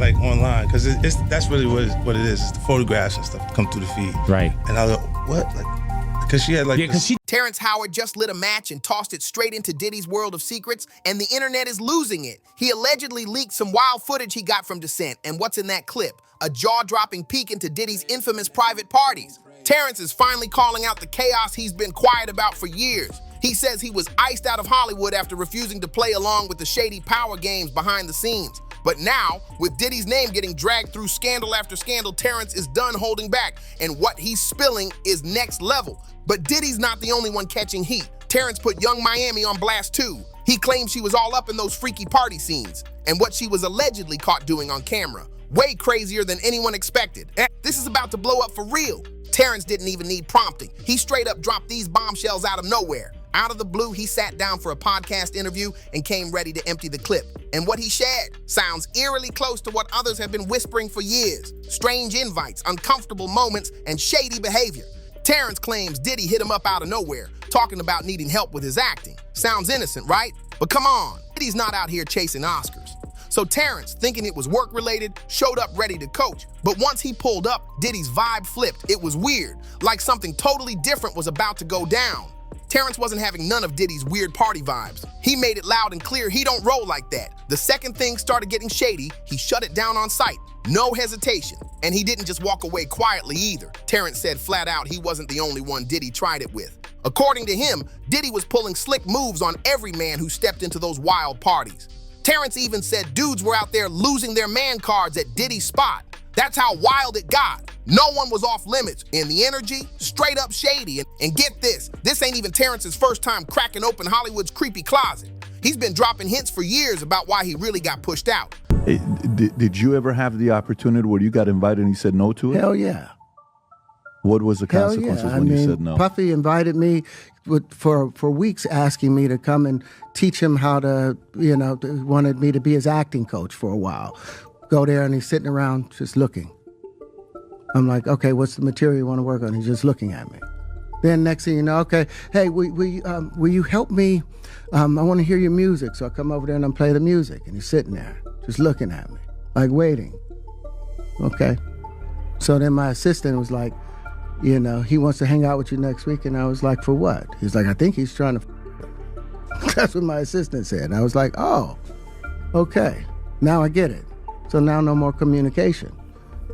like online, because that's really what it is. It's the photographs and stuff that come through the feed. Right. And I was like, what? Like, because she had like Terrence Howard just lit a match and tossed it straight into Diddy's world of secrets, and the internet is losing it. He allegedly leaked some wild footage he got from Descent, and what's in that clip? A jaw-dropping peek into Diddy's infamous private parties. Terrence is finally calling out the chaos he's been quiet about for years. He says he was iced out of Hollywood after refusing to play along with the shady power games behind the scenes. But now, with Diddy's name getting dragged through scandal after scandal, Terrence is done holding back, and what he's spilling is next level. But Diddy's not the only one catching heat. Terrence put Young Miami on blast too. He claims she was all up in those freaky party scenes, and what she was allegedly caught doing on camera. Way crazier than anyone expected. This is about to blow up for real. Terrence didn't even need prompting. He straight up dropped these bombshells out of nowhere. Out of the blue, he sat down for a podcast interview and came ready to empty the clip. And what he shared sounds eerily close to what others have been whispering for years. Strange invites, uncomfortable moments, and shady behavior. Terrence claims Diddy hit him up out of nowhere, talking about needing help with his acting. Sounds innocent, right? But come on, Diddy's not out here chasing Oscars. So Terrence, thinking it was work-related, showed up ready to coach. But once he pulled up, Diddy's vibe flipped. It was weird, like something totally different was about to go down. Terrence wasn't having none of Diddy's weird party vibes. He made it loud and clear he don't roll like that. The second things started getting shady, he shut it down on sight. No hesitation. And he didn't just walk away quietly either. Terrence said flat out he wasn't the only one Diddy tried it with. According to him, Diddy was pulling slick moves on every man who stepped into those wild parties. Terrence even said dudes were out there losing their man cards at Diddy's spot. That's how wild it got. No one was off limits, and the energy, straight up shady. And get this ain't even Terrence's first time cracking open Hollywood's creepy closet. He's been dropping hints for years about why he really got pushed out. Hey, did you ever have the opportunity where you got invited and you said no to it? Hell yeah. What was the consequences when you said no? Puffy invited me for weeks, asking me to come and teach him how to, wanted me to be his acting coach for a while. Go there and he's sitting around just looking. I'm like, okay, what's the material you want to work on? He's just looking at me. Then next thing you know, okay, hey, will you help me? I want to hear your music. So I come over there and I play the music. And he's sitting there just looking at me, like waiting. Okay. So then my assistant was like, he wants to hang out with you next week. And I was like, for what? He's like, I think he's trying to That's what my assistant said. And I was like, oh, okay. Now I get it. So now no more communication.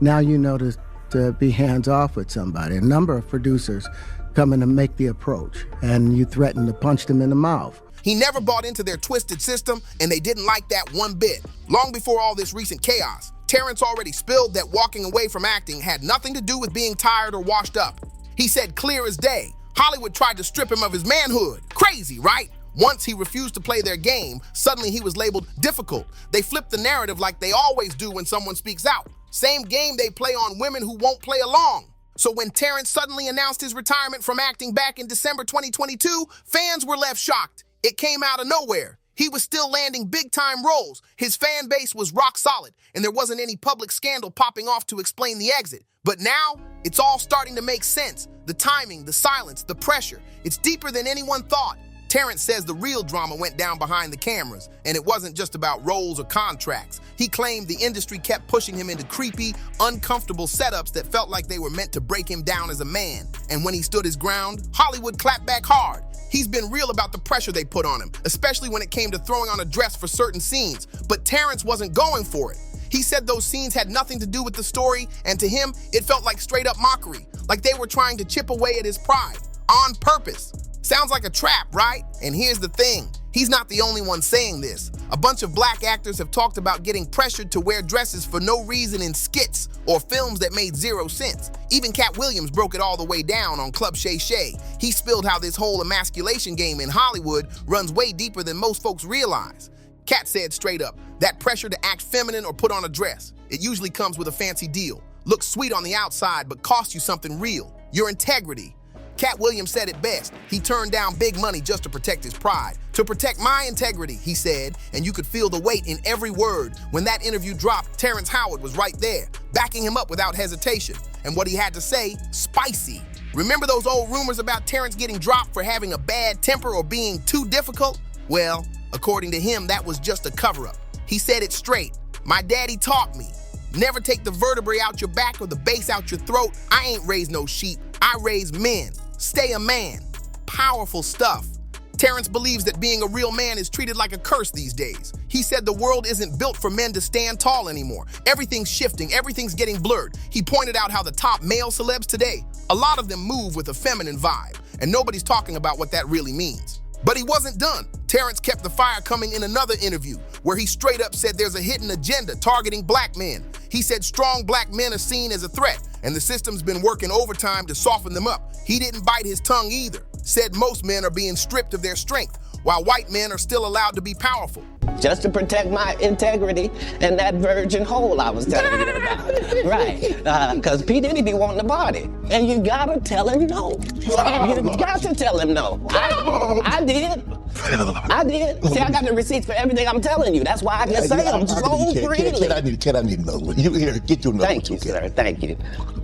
Now you know to be hands-off with somebody. A number of producers come in to make the approach, and you threaten to punch them in the mouth. He never bought into their twisted system, and they didn't like that one bit. Long before all this recent chaos, Terrence already spilled that walking away from acting had nothing to do with being tired or washed up. He said clear as day, Hollywood tried to strip him of his manhood. Crazy, right? Once he refused to play their game, suddenly he was labeled difficult. They flipped the narrative like they always do when someone speaks out. Same game they play on women who won't play along. So when Terrence suddenly announced his retirement from acting back in December 2022, fans were left shocked. It came out of nowhere. He was still landing big-time roles. His fan base was rock solid, and there wasn't any public scandal popping off to explain the exit. But now, it's all starting to make sense. The timing, the silence, the pressure. It's deeper than anyone thought. Terrence says the real drama went down behind the cameras, and it wasn't just about roles or contracts. He claimed the industry kept pushing him into creepy, uncomfortable setups that felt like they were meant to break him down as a man. And when he stood his ground, Hollywood clapped back hard. He's been real about the pressure they put on him, especially when it came to throwing on a dress for certain scenes. But Terrence wasn't going for it. He said those scenes had nothing to do with the story, and to him, it felt like straight-up mockery, like they were trying to chip away at his pride, on purpose. Sounds like a trap, right? And here's the thing, he's not the only one saying this. A bunch of black actors have talked about getting pressured to wear dresses for no reason in skits or films that made zero sense. Even Cat Williams broke it all the way down on Club Shay Shay. He spilled how this whole emasculation game in Hollywood runs way deeper than most folks realize. Cat said straight up, that pressure to act feminine or put on a dress, it usually comes with a fancy deal. Looks sweet on the outside, but costs you something real, your integrity. Cat Williams said it best. He turned down big money just to protect his pride. To protect my integrity, he said, and you could feel the weight in every word. When that interview dropped, Terrence Howard was right there, backing him up without hesitation. And what he had to say, spicy. Remember those old rumors about Terrence getting dropped for having a bad temper or being too difficult? Well, according to him, that was just a cover-up. He said it straight. My daddy taught me, never take the vertebrae out your back or the base out your throat. I ain't raised no sheep, I raise men. Stay a man. Powerful stuff. Terrence believes that being a real man is treated like a curse these days. He said the world isn't built for men to stand tall anymore. Everything's shifting, everything's getting blurred. He pointed out how the top male celebs today, a lot of them move with a feminine vibe, and nobody's talking about what that really means. But he wasn't done. Terrence kept the fire coming in another interview, where he straight up said there's a hidden agenda targeting black men. He said strong black men are seen as a threat, and the system's been working overtime to soften them up. He didn't bite his tongue either. Said most men are being stripped of their strength, while white men are still allowed to be powerful. Just to protect my integrity and that virgin hole I was telling you about. Right, because P. Diddy be wanting to party. And you gotta tell him no. You got to tell him no. I did. See, I got the receipts for everything I'm telling you. That's why I can say them so freely. Can I need another one? You here, get you another one. Thank you, sir, thank you.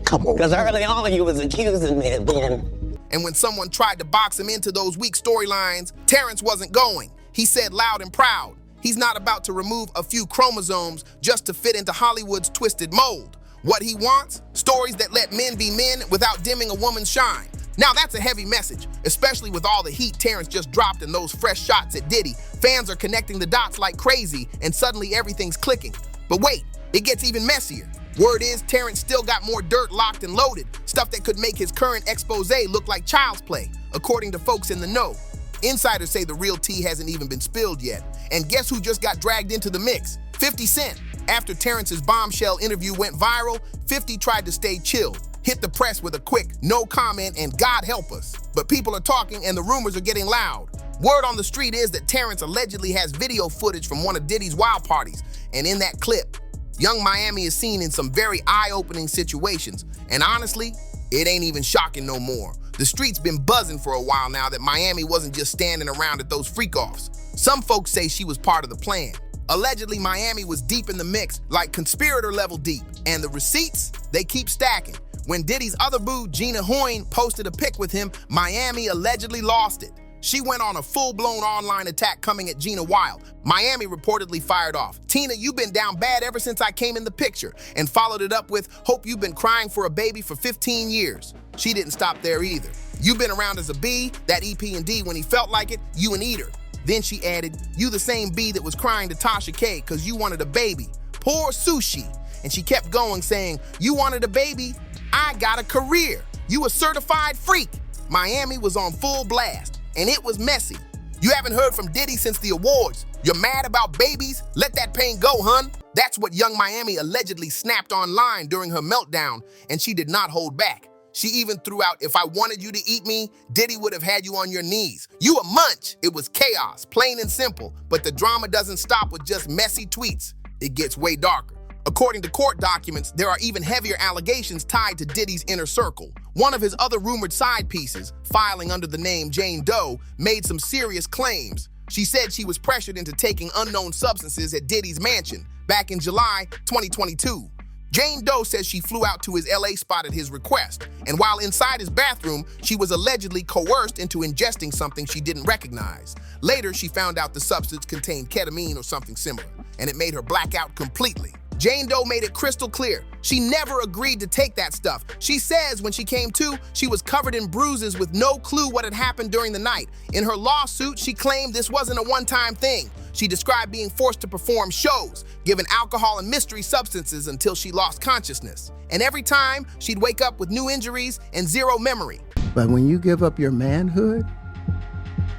Come on. Because early on you was accusing me of being... And when someone tried to box him into those weak storylines, Terrence wasn't going. He said loud and proud, he's not about to remove a few chromosomes just to fit into Hollywood's twisted mold. What he wants? Stories that let men be men without dimming a woman's shine. Now that's a heavy message, especially with all the heat Terrence just dropped and those fresh shots at Diddy. Fans are connecting the dots like crazy, and suddenly everything's clicking. But wait, it gets even messier. Word is Terrence still got more dirt locked and loaded, stuff that could make his current expose look like child's play, according to folks in the know. Insiders say the real tea hasn't even been spilled yet. And guess who just got dragged into the mix? 50 Cent. After Terrence's bombshell interview went viral, 50 tried to stay chill, hit the press with a quick no comment and God help us. But people are talking and the rumors are getting loud. Word on the street is that Terrence allegedly has video footage from one of Diddy's wild parties, and in that clip, Young Miami is seen in some very eye-opening situations, and honestly, it ain't even shocking no more. The street's been buzzing for a while now that Miami wasn't just standing around at those freak-offs. Some folks say she was part of the plan. Allegedly, Miami was deep in the mix, like conspirator level deep, and the receipts, they keep stacking. When Diddy's other boo, Gina Hoyne, posted a pic with him, Miami allegedly lost it. She went on a full-blown online attack coming at Gina wild. Miami reportedly fired off, "Tina, you've been down bad ever since I came in the picture," and followed it up with, "Hope you've been crying for a baby for 15 years. She didn't stop there either. "You've been around as a B, that EP&D when he felt like it, you and Eater." Then she added, "You the same B that was crying to Tasha K because you wanted a baby. Poor Sushi." And she kept going saying, "You wanted a baby? I got a career. You a certified freak." Miami was on full blast. And it was messy. You haven't heard from Diddy since the awards. You're mad about babies? Let that pain go, hun. That's what Young Miami allegedly snapped online during her meltdown, and she did not hold back. She even threw out, "If I wanted you to eat me, Diddy would have had you on your knees. You a munch." It was chaos, plain and simple, but the drama doesn't stop with just messy tweets. It gets way darker. According to court documents, there are even heavier allegations tied to Diddy's inner circle. One of his other rumored side pieces, filing under the name Jane Doe, made some serious claims. She said she was pressured into taking unknown substances at Diddy's mansion back in July 2022. Jane Doe says she flew out to his LA spot at his request, and while inside his bathroom, she was allegedly coerced into ingesting something she didn't recognize. Later, she found out the substance contained ketamine or something similar, and it made her black out completely. Jane Doe made it crystal clear she never agreed to take that stuff. She says when she came to, she was covered in bruises with no clue what had happened during the night. In her lawsuit, she claimed this wasn't a one-time thing. She described being forced to perform shows, given alcohol and mystery substances until she lost consciousness. And every time, she'd wake up with new injuries and zero memory. But when you give up your manhood,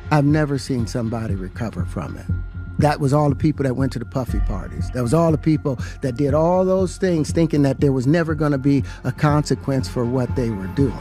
I've never seen somebody recover from it. That was all the people that went to the puffy parties. That was all the people that did all those things thinking that there was never going to be a consequence for what they were doing.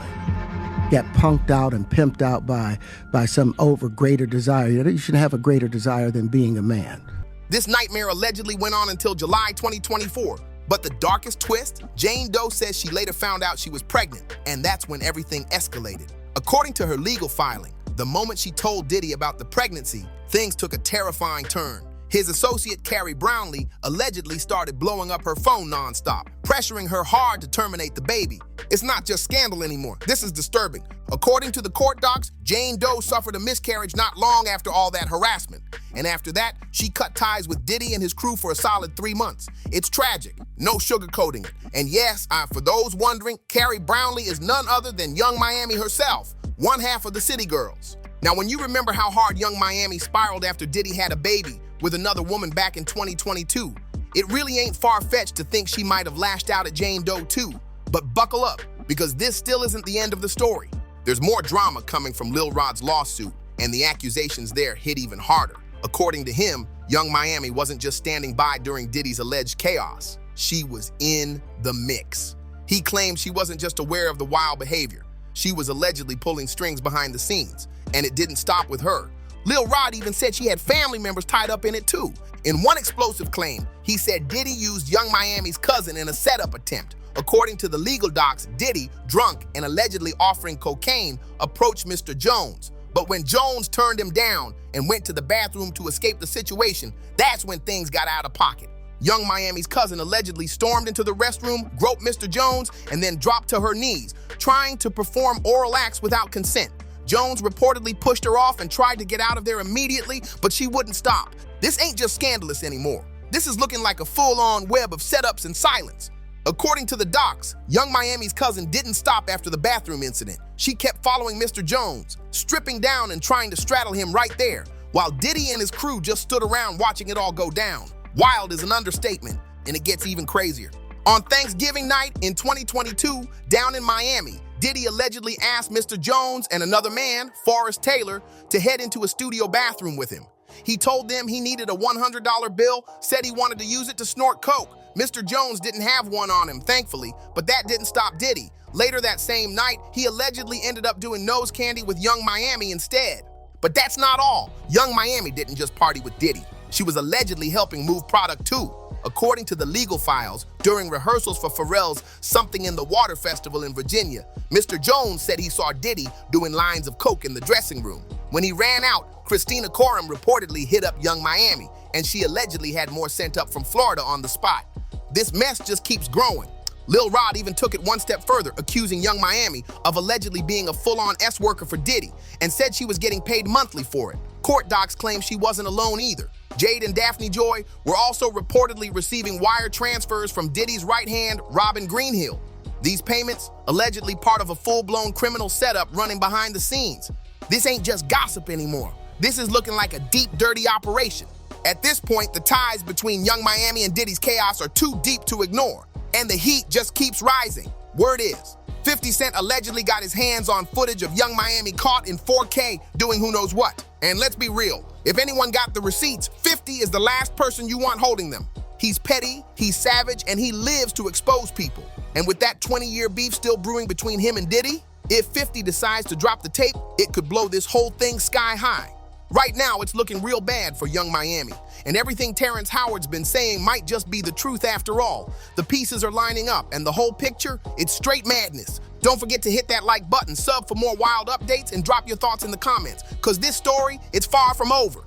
Got punked out and pimped out by some greater desire. You shouldn't have a greater desire than being a man. This nightmare allegedly went on until July 2024. But the darkest twist, Jane Doe says she later found out she was pregnant, and that's when everything escalated. According to her legal filing, the moment she told Diddy about the pregnancy, things took a terrifying turn. His associate, Carrie Brownlee, allegedly started blowing up her phone nonstop, pressuring her hard to terminate the baby. It's not just scandal anymore. This is disturbing. According to the court docs, Jane Doe suffered a miscarriage not long after all that harassment. And after that, she cut ties with Diddy and his crew for a solid 3 months. It's tragic, no sugarcoating it. And yes, for those wondering, Carrie Brownlee is none other than Young Miami herself, one half of the City Girls. Now, when you remember how hard Young Miami spiraled after Diddy had a baby with another woman back in 2022, it really ain't far-fetched to think she might have lashed out at Jane Doe too. But buckle up, because this still isn't the end of the story. There's more drama coming from Lil Rod's lawsuit, and the accusations there hit even harder. According to him, Young Miami wasn't just standing by during Diddy's alleged chaos. She was in the mix. He claimed she wasn't just aware of the wild behavior. She was allegedly pulling strings behind the scenes, and it didn't stop with her. Lil Rod even said she had family members tied up in it too. In one explosive claim, he said Diddy used Young Miami's cousin in a setup attempt. According to the legal docs, Diddy, drunk and allegedly offering cocaine, approached Mr. Jones. But when Jones turned him down and went to the bathroom to escape the situation, that's when things got out of pocket. Young Miami's cousin allegedly stormed into the restroom, groped Mr. Jones, and then dropped to her knees, trying to perform oral acts without consent. Jones reportedly pushed her off and tried to get out of there immediately, but she wouldn't stop. This ain't just scandalous anymore. This is looking like a full-on web of setups and silence. According to the docs, Young Miami's cousin didn't stop after the bathroom incident. She kept following Mr. Jones, stripping down and trying to straddle him right there, while Diddy and his crew just stood around watching it all go down. Wild is an understatement, and it gets even crazier. On Thanksgiving night in 2022, down in Miami, Diddy allegedly asked Mr. Jones and another man, Forrest Taylor, to head into a studio bathroom with him. He told them he needed a $100 bill, said he wanted to use it to snort coke. Mr. Jones didn't have one on him, thankfully, but that didn't stop Diddy. Later that same night, he allegedly ended up doing nose candy with Young Miami instead. But that's not all. Young Miami didn't just party with Diddy. She was allegedly helping move product too. According to the legal files, during rehearsals for Pharrell's Something in the Water Festival in Virginia, Mr. Jones said he saw Diddy doing lines of coke in the dressing room. When he ran out, Christina Coram reportedly hit up Young Miami, and she allegedly had more sent up from Florida on the spot. This mess just keeps growing. Lil Rod even took it one step further, accusing Young Miami of allegedly being a full-on S-worker for Diddy, and said she was getting paid monthly for it. Court docs claim she wasn't alone either. Jade and Daphne Joy were also reportedly receiving wire transfers from Diddy's right hand, Robin Greenhill. These payments, allegedly part of a full-blown criminal setup running behind the scenes. This ain't just gossip anymore. This is looking like a deep, dirty operation. At this point, the ties between Young Miami and Diddy's chaos are too deep to ignore, and the heat just keeps rising. Word is, 50 Cent allegedly got his hands on footage of Young Miami caught in 4K doing who knows what. And let's be real, if anyone got the receipts, 50 is the last person you want holding them. He's petty, he's savage, and he lives to expose people. And with that 20-year beef still brewing between him and Diddy, if 50 decides to drop the tape, it could blow this whole thing sky high. Right now, it's looking real bad for Young Miami, and everything Terrence Howard's been saying might just be the truth after all. The pieces are lining up, and the whole picture, it's straight madness. Don't forget to hit that like button, sub for more wild updates, and drop your thoughts in the comments, because this story, it's far from over.